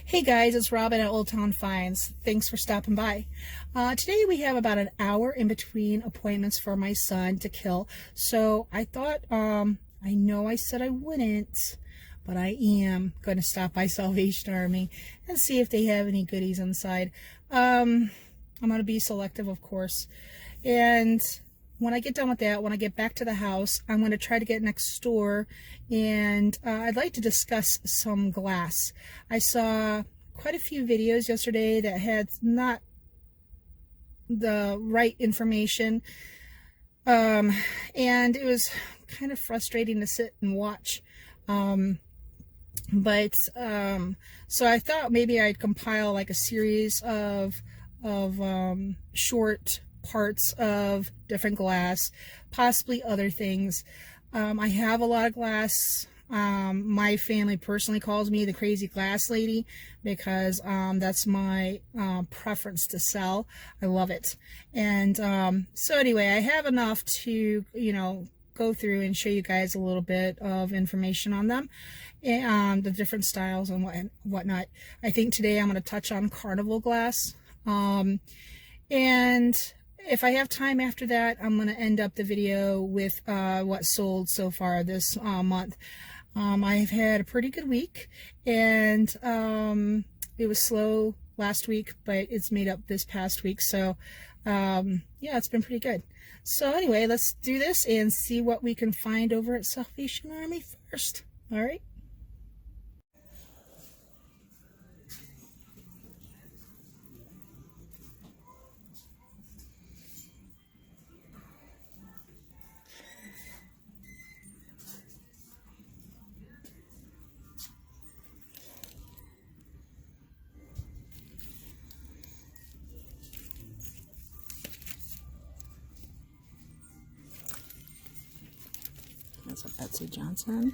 Hey guys, it's Robin at Old Town Finds. Thanks for stopping by. Today we have about an hour in between appointments for my son to kill. So I thought, I know I said I wouldn't, but I am going to stop by Salvation Army and see if they have any goodies inside. I'm going to be selective, of course. And when I get done with that, when I get back to the house, I'm going to try to get next door, and I'd like to discuss some glass. I saw quite a few videos yesterday that had not the right information, and it was kind of frustrating to sit and watch. So I thought maybe I'd compile like a series of short parts of different glass, possibly other things. I have a lot of glass. My family personally calls me the crazy glass lady because that's my preference to sell. I love it. And so anyway, I have enough to, go through and show you guys a little bit of information on them and the different styles and whatnot. I think today I'm going to touch on Carnival glass. And if I have time after that, I'm going to end up the video with what sold so far this month. I've had a pretty good week, and it was slow last week, but it's made up this past week. So yeah, it's been pretty good. So anyway, let's do this and see what we can find over at Salvation Army first. All right. That's a Betsy Johnson.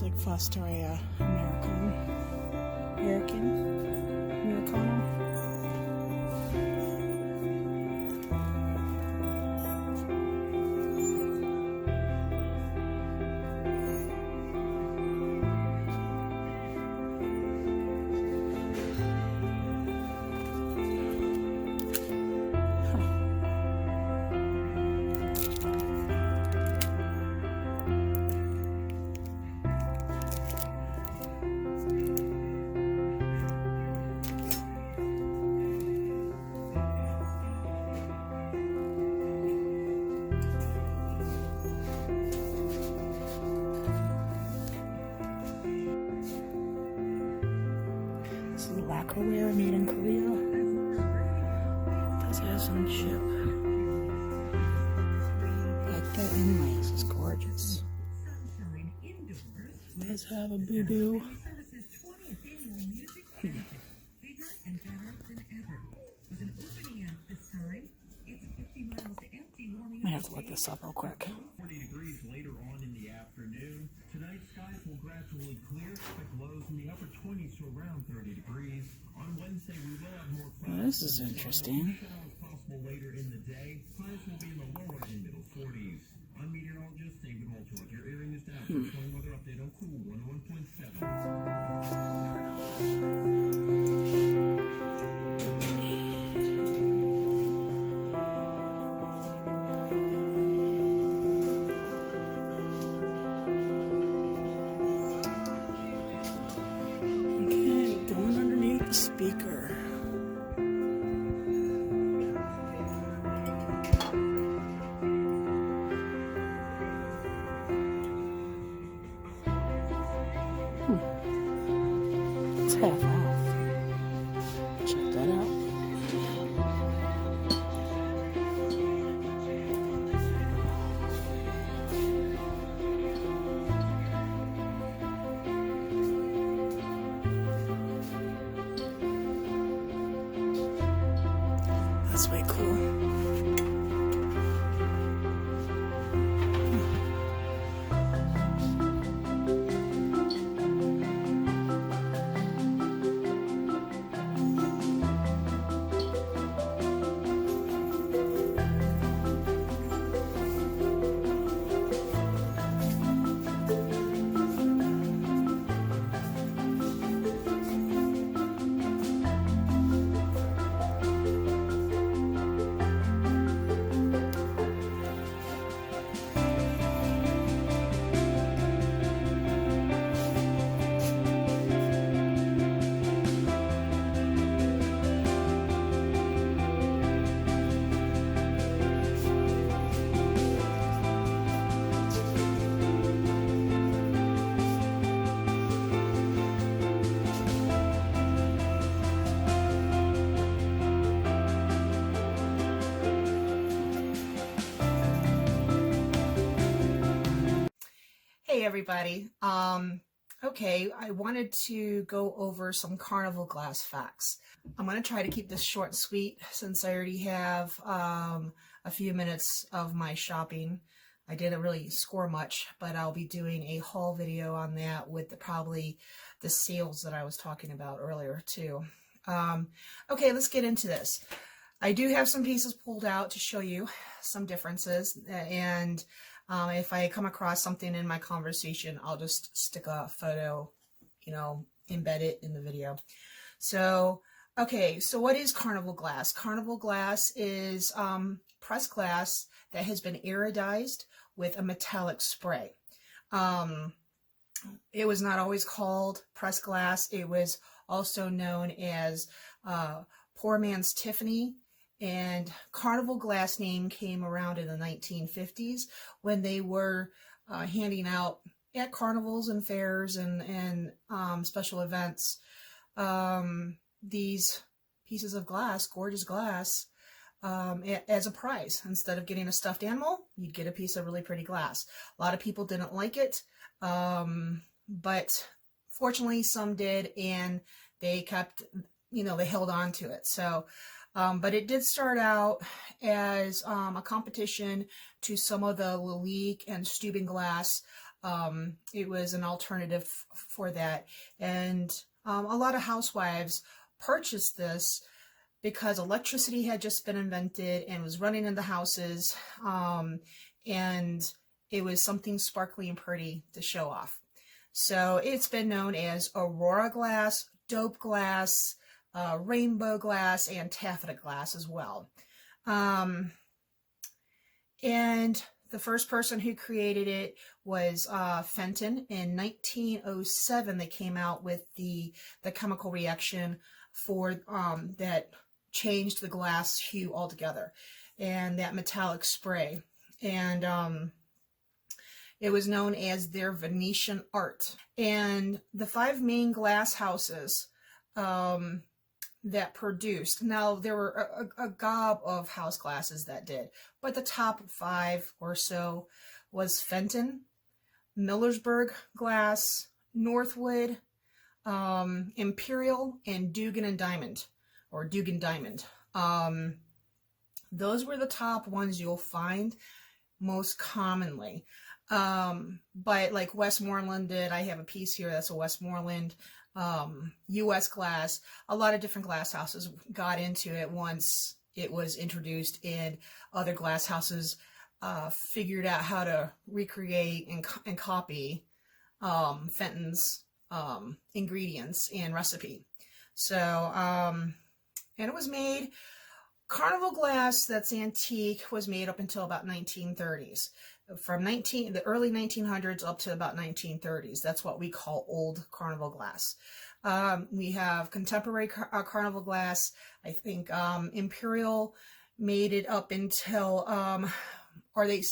looks like Fostoria Americano. Lacquerware made in Korea. It does have some chip. Like that anyway, this is gorgeous. It does have a boo-boo. I have to look this up real quick. 40 degrees later on in the afternoon. Tonight, skies will gradually clear, with lows in the upper 20s to around 30 degrees. On Wednesday, we will have more clouds. Well, this is interesting. Showers possible later in the day. Highs will be in the lower and middle 40s. I'm meteorologist David Holtworth. Your earring is down. For 20 weather update on Cool 101.7. Speaker. It's half off. Check that out. That's way cool. Hey everybody. Okay, I wanted to go over some Carnival Glass facts. I'm going to try to keep this short and sweet since I already have a few minutes of my shopping. I didn't really score much, but I'll be doing a haul video on that with probably the sales that I was talking about earlier too. Okay, let's get into this. I do have some pieces pulled out to show you some differences, and if I come across something in my conversation, I'll just stick a photo, embed it in the video. So, okay, so what is Carnival Glass? Carnival Glass is pressed glass that has been iridized with a metallic spray. It was not always called pressed glass. It was also known as poor man's Tiffany. And Carnival Glass name came around in the 1950s when they were handing out at carnivals and fairs and special events these pieces of glass, gorgeous glass, as a prize. Instead of getting a stuffed animal, you'd get a piece of really pretty glass. A lot of people didn't like it, but fortunately some did, and they kept, they held on to it. So but it did start out as a competition to some of the Lalique and Steuben glass It was an alternative for that. And a lot of housewives purchased this because electricity had just been invented and was running in the houses. And it was something sparkly and pretty to show off. So it's been known as Aurora glass, dope glass, rainbow glass, and taffeta glass as well. And the first person who created it was Fenton. In 1907, they came out with the chemical reaction for that changed the glass hue altogether, and that metallic spray. And it was known as their Venetian art. And the 5 main glass houses that produced, now there were a gob of house glasses that did, but the top 5 or so was Fenton, Millersburg Glass, Northwood, Imperial, and Dugan and Diamond, or Dugan Diamond. Those were the top ones you'll find most commonly. But like Westmoreland did, I have a piece here that's a Westmoreland, U.S. glass. A lot of different glass houses got into it once it was introduced, and other glass houses figured out how to recreate and copy Fenton's ingredients and recipe. So, and it was made, Carnival glass that's antique was made up until about 1930s. From the early 1900s up to about 1930s. That's what we call old Carnival glass. We have contemporary Carnival glass. I think Imperial made it up until, or they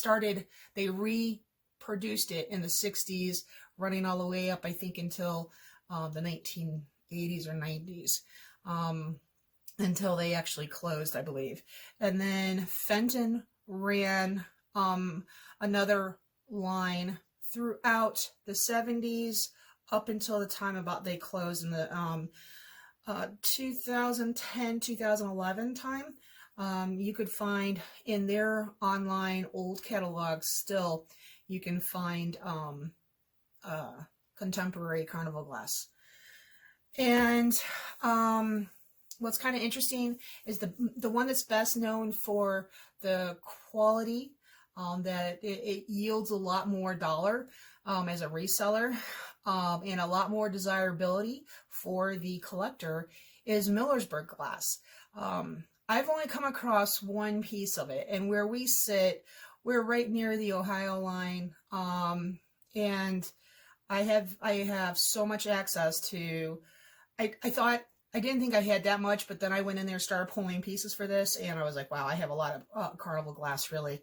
reproduced it in the 60s, running all the way up, I think, until the 1980s or 90s. Until they actually closed, I believe. And then Fenton ran another line throughout the 70s up until the time about they closed in the 2010, 2011 time. You could find in their online old catalogs still, you can find contemporary Carnival glass. And what's kind of interesting is the one that's best known for the quality, that it yields a lot more dollar as a reseller, and a lot more desirability for the collector, is Millersburg glass. I've only come across one piece of it, and where we sit, we're right near the Ohio line, and I have so much access to. I didn't think I had that much, but then I went in there and started pulling pieces for this, and I was like, wow, I have a lot of Carnival glass, really.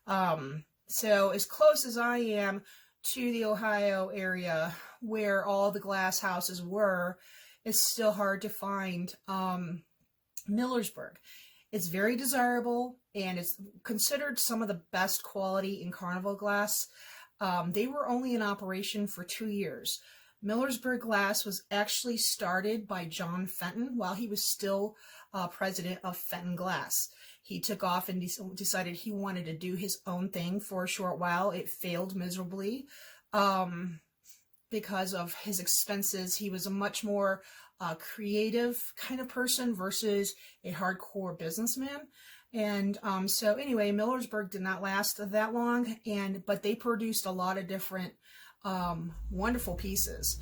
So as close as I am to the Ohio area where all the glass houses were, it's still hard to find Millersburg. It's very desirable, and it's considered some of the best quality in Carnival glass. They were only in operation for 2 years. Millersburg glass was actually started by John Fenton while he was still president of Fenton Glass. He took off and decided he wanted to do his own thing for a short while. It failed miserably because of his expenses. He was a much more creative kind of person versus a hardcore businessman. And so anyway, Millersburg did not last that long, but they produced a lot of different wonderful pieces,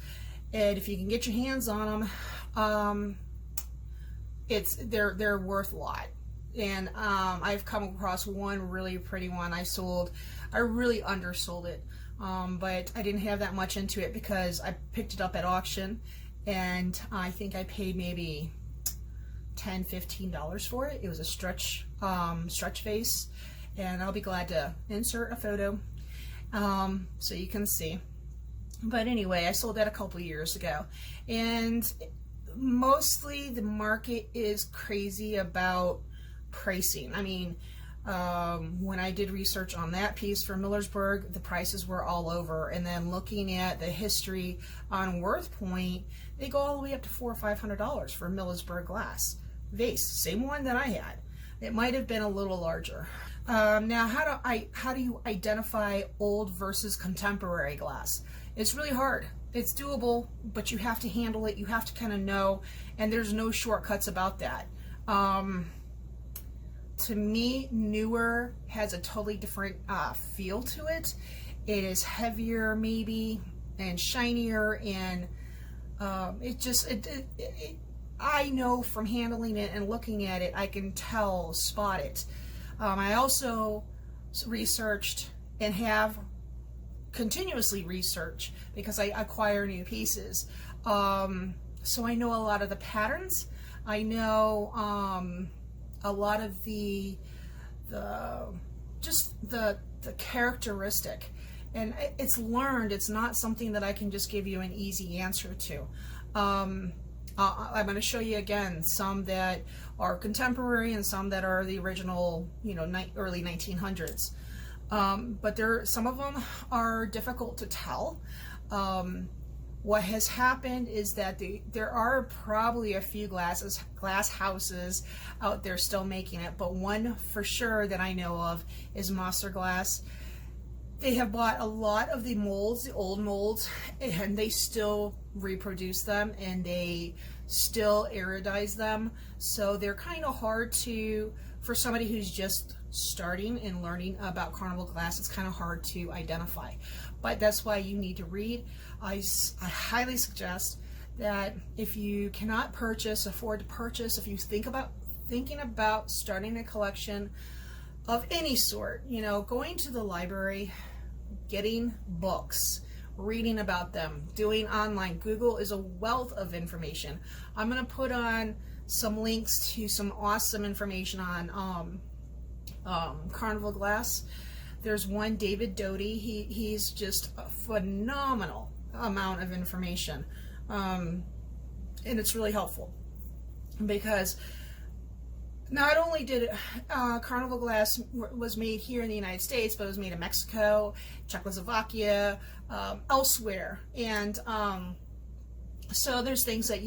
and if you can get your hands on them, they're worth a lot. And I've come across one really pretty one I really undersold it, but I didn't have that much into it because I picked it up at auction, and I think I paid maybe $10-15 for it. It was a stretch face, and I'll be glad to insert a photo so you can see. But anyway, I sold that a couple years ago, and mostly the market is crazy about pricing. I mean, when I did research on that piece for Millersburg, the prices were all over, and then looking at the history on WorthPoint, they go all the way up to $400 or $500 for Millersburg glass vase, same one that I had. It might have been a little larger. Now, how do you identify old versus contemporary glass? It's really hard. It's doable, but you have to handle it. You have to kind of know, and there's no shortcuts about that. To me, newer has a totally different feel to it. It is heavier, maybe, and shinier, and I know from handling it and looking at it, I can spot it. I also researched and have continuously researched because I acquire new pieces. So I know a lot of the patterns. I know a lot of the characteristic, and it's learned. It's not something that I can just give you an easy answer to. I'm going to show you again some that are contemporary and some that are the original, early 1900s. But some of them are difficult to tell. What has happened is that there are probably a few glass houses out there still making it, but one for sure that I know of is Master Glass. They have bought a lot of the molds, the old molds, and they still reproduce them and they still iridize them. So they're kind of hard for somebody who's just starting and learning about Carnival Glass, it's kind of hard to identify. But that's why you need to read. I highly suggest that if you cannot afford to purchase, if you thinking about starting a collection of any sort, going to the library, getting books, reading about them, doing online. Google is a wealth of information. I'm going to put on some links to some awesome information on Carnival Glass. There's one, David Doty. He's just a phenomenal amount of information, and it's really helpful because not only did Carnival Glass was made here in the United States, but it was made in Mexico, Czechoslovakia, elsewhere, and so there's things that,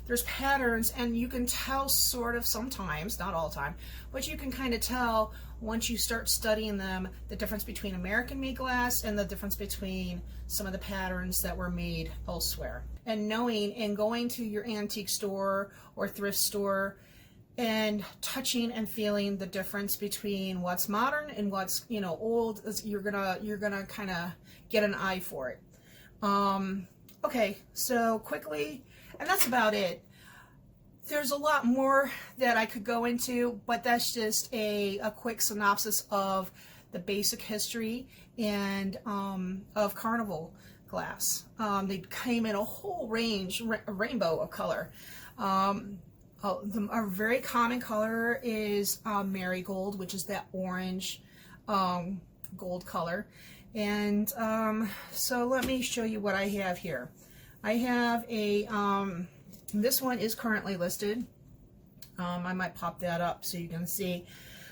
there's patterns, and you can tell sort of sometimes, not all the time, but you can kind of tell once you start studying them, the difference between American-made glass and the difference between some of the patterns that were made elsewhere. And knowing and going to your antique store or thrift store and touching and feeling the difference between what's modern and what's, old, you're gonna kind of get an eye for it. Okay, so quickly, and that's about it. There's a lot more that I could go into, but that's just a quick synopsis of the basic history and of Carnival Glass. They came in a whole a rainbow of color. A very common color is marigold, which is that orange gold color. And so let me show you what I have here. I have this one is currently listed. I might pop that up so you can see.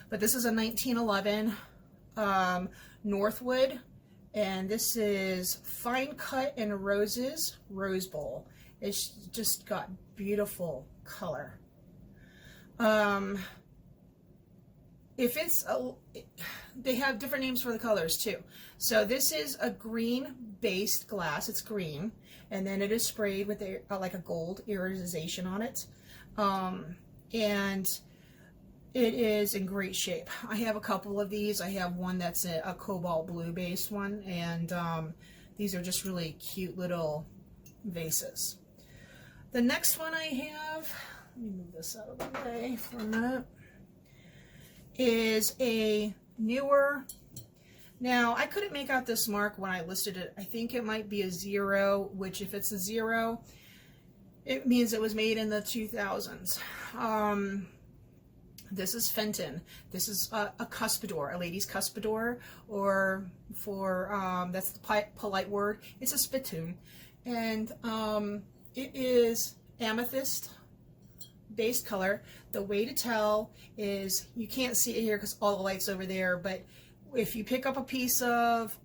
But this is a 1911 Northwood, and this is Fine Cut and Roses Rose Bowl. It's just got beautiful color. They have different names for the colors too. So this is a green based glass. It's green, and then it is sprayed with like a gold iridization on it, and it is in great shape. I have a couple of these. I have one that's a cobalt blue based one, and these are just really cute little vases. The next one I have, let me move this out of the way for a minute, is a newer. Now, I couldn't make out this mark when I listed it. I think it might be a 0, which if it's a 0, it means it was made in the 2000s. This is Fenton. This is a cuspidor, a lady's cuspidor, or that's the polite word. It's a spittoon. And it is amethyst based color. The way to tell is, you can't see it here because all the light's over there, but if you pick up a piece of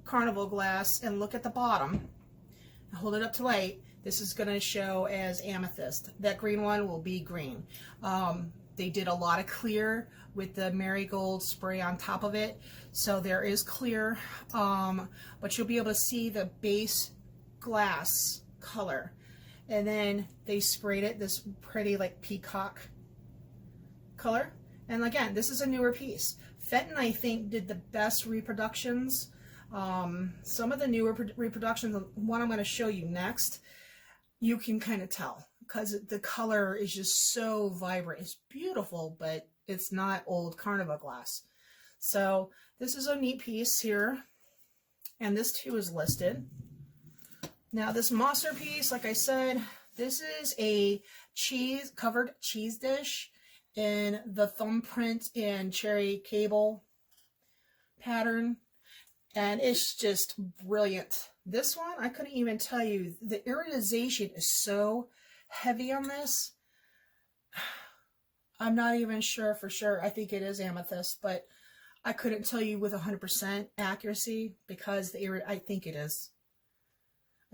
Carnival Glass and look at the bottom, hold it up to light, This is going to show as amethyst. That green one will be green. They did a lot of clear with the marigold spray on top of it, so there is clear, but you'll be able to see the base glass color. And then they sprayed it this pretty like peacock color. And again, this is a newer piece. Fenton, I think, did the best reproductions. Some of the newer reproductions, the one I'm going to show you next, you can kind of tell because the color is just so vibrant. It's beautiful, but it's not old Carnival glass. So this is a neat piece here, and this too is listed. Now this Mosser piece, like I said, this is a covered cheese dish in the thumbprint and cherry cable pattern, and it's just brilliant. This one, I couldn't even tell you, the iridization is so heavy on this. I'm not even sure for sure. I think it is amethyst, but I couldn't tell you with 100% accuracy because I think it is.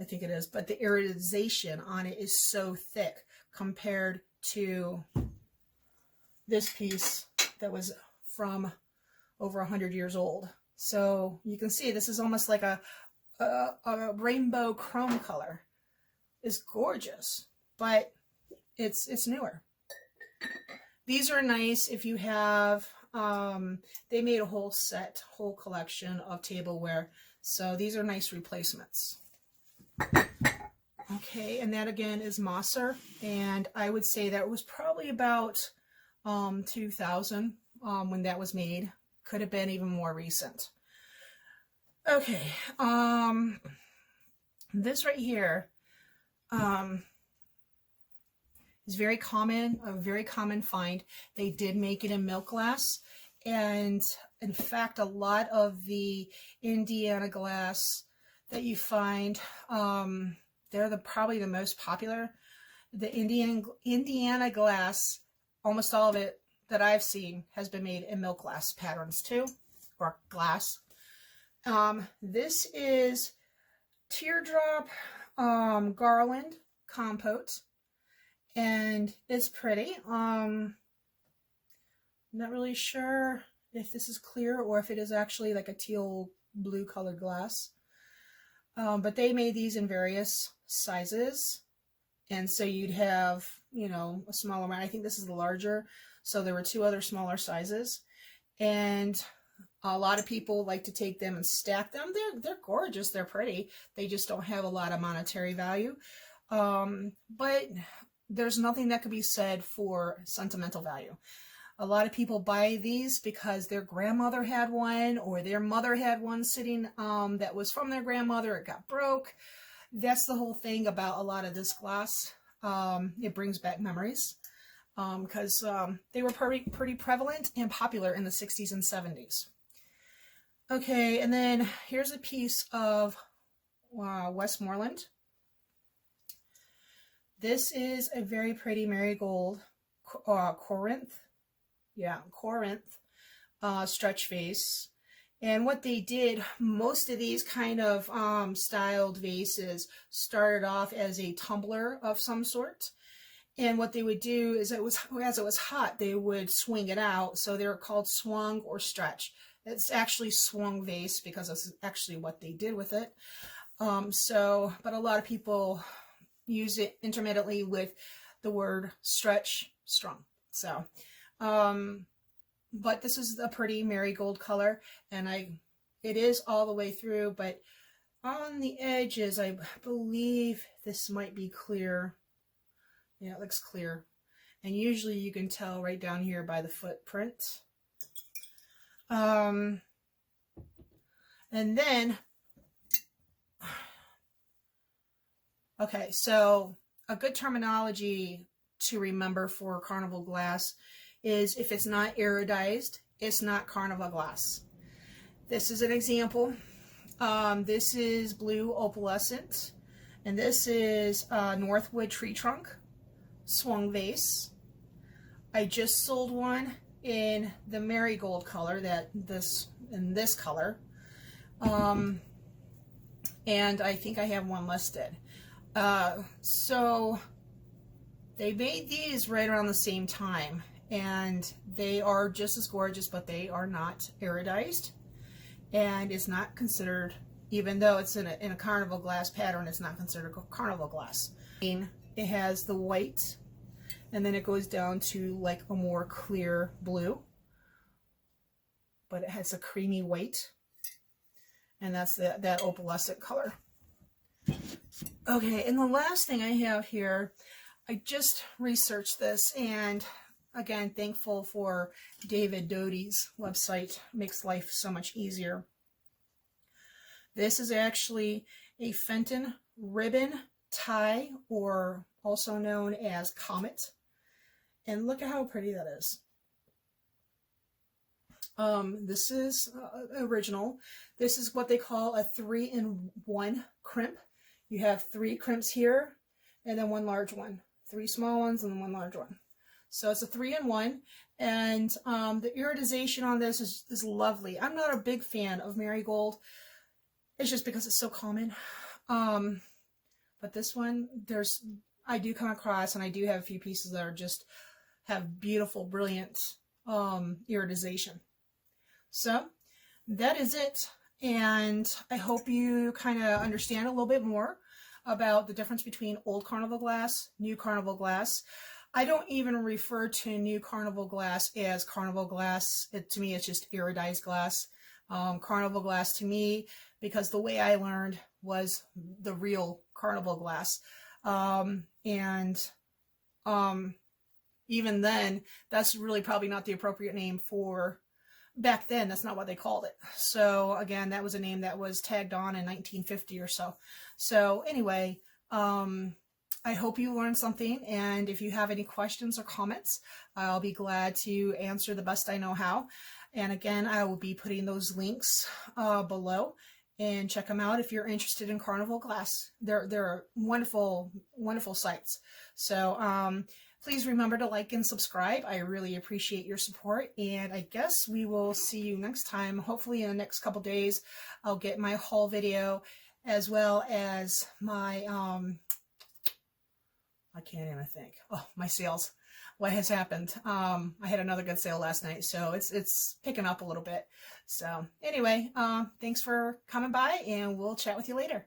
I think it is, but the iridization on it is so thick compared to this piece that was from over 100 years old. So you can see this is almost like a rainbow chrome color. It's gorgeous, but it's newer. These are nice if you have, they made a whole collection of tableware. So these are nice replacements. Okay, and that again is Mosser, and I would say that was probably about 2000 when that was made. Could have been even more recent. Okay, this right here is very common, a very common find. They did make it in milk glass, and in fact a lot of the Indiana glass that you find, they're probably the most popular. The Indiana glass, almost all of it that I've seen has been made in milk glass patterns too, or glass. This is teardrop garland compote, and it's pretty. Not really sure if this is clear or if it is actually like a teal blue colored glass. But they made these in various sizes, and so you'd have, you know, a smaller one. I think this is the larger, so there were two other smaller sizes, and a lot of people like to take them and stack them. They're gorgeous, they're pretty, they just don't have a lot of monetary value, but there's nothing that could be said for sentimental value. A lot of people buy these because their grandmother had one, or their mother had one sitting that was from their grandmother. It got broke. That's the whole thing about a lot of this glass. It brings back memories because they were pretty prevalent and popular in the 60s and 70s. Okay, and then here's a piece of Westmoreland. This is a very pretty marigold Corinth. Yeah, Corinth stretch vase. And what they did, most of these kind of styled vases started off as a tumbler of some sort. And what they would do is, as it was hot, they would swing it out. So they're called swung or stretch. It's actually swung vase because that's actually what they did with it. But a lot of people use it intermittently with the word stretch, strung. So, but this is a pretty marigold color, and it is all the way through, but on the edges, I believe this might be clear. Yeah, it looks clear. And usually you can tell right down here by the footprint. And then, okay, so a good terminology to remember for Carnival glass is if it's not iridized, it's not Carnival glass. This is an example. This is blue opalescent, and this is Northwood tree trunk swung vase. I just sold one in the marigold color, in this color, and I think I have one listed. So they made these right around the same time, and they are just as gorgeous, but they are not iridized, and it's not considered, even though it's in a carnival glass pattern, it's not considered carnival glass. It has the white, and then it goes down to like a more clear blue, but it has a creamy white, and that's that opalescent color. Okay, and the last thing I have here, I just researched this, and again, thankful for David Doty's website. Makes life so much easier. This is actually a Fenton ribbon tie, or also known as Comet. And look at how pretty that is. This is original. This is what they call a 3-in-1 crimp. You have 3 crimps here, and then 1 large one. 3 small ones and then 1 large one. So it's a 3-in-1, and the iridization on this is lovely. I'm not a big fan of marigold. It's just because it's so common. But this one, I do come across, and I do have a few pieces that are just have beautiful, brilliant iridization. So that is it, and I hope you kind of understand a little bit more about the difference between old carnival glass, new carnival glass. I don't even refer to new carnival glass as carnival glass. To me, it's just iridized glass. Carnival glass to me, because the way I learned was the real carnival glass. Even then, that's really probably not the appropriate name for back then. That's not what they called it. So again, that was a name that was tagged on in 1950 or so. So anyway, I hope you learned something, and if you have any questions or comments, I'll be glad to answer the best I know how. And again, I will be putting those links below, and check them out if you're interested in carnival glass. They're wonderful, wonderful sites. So please remember to like and subscribe. I really appreciate your support, and I guess we will see you next time. Hopefully in the next couple days, I'll get my haul video, as well as my I can't even think. Oh, my sales. What has happened? I had another good sale last night, so it's picking up a little bit. So anyway, thanks for coming by, and we'll chat with you later.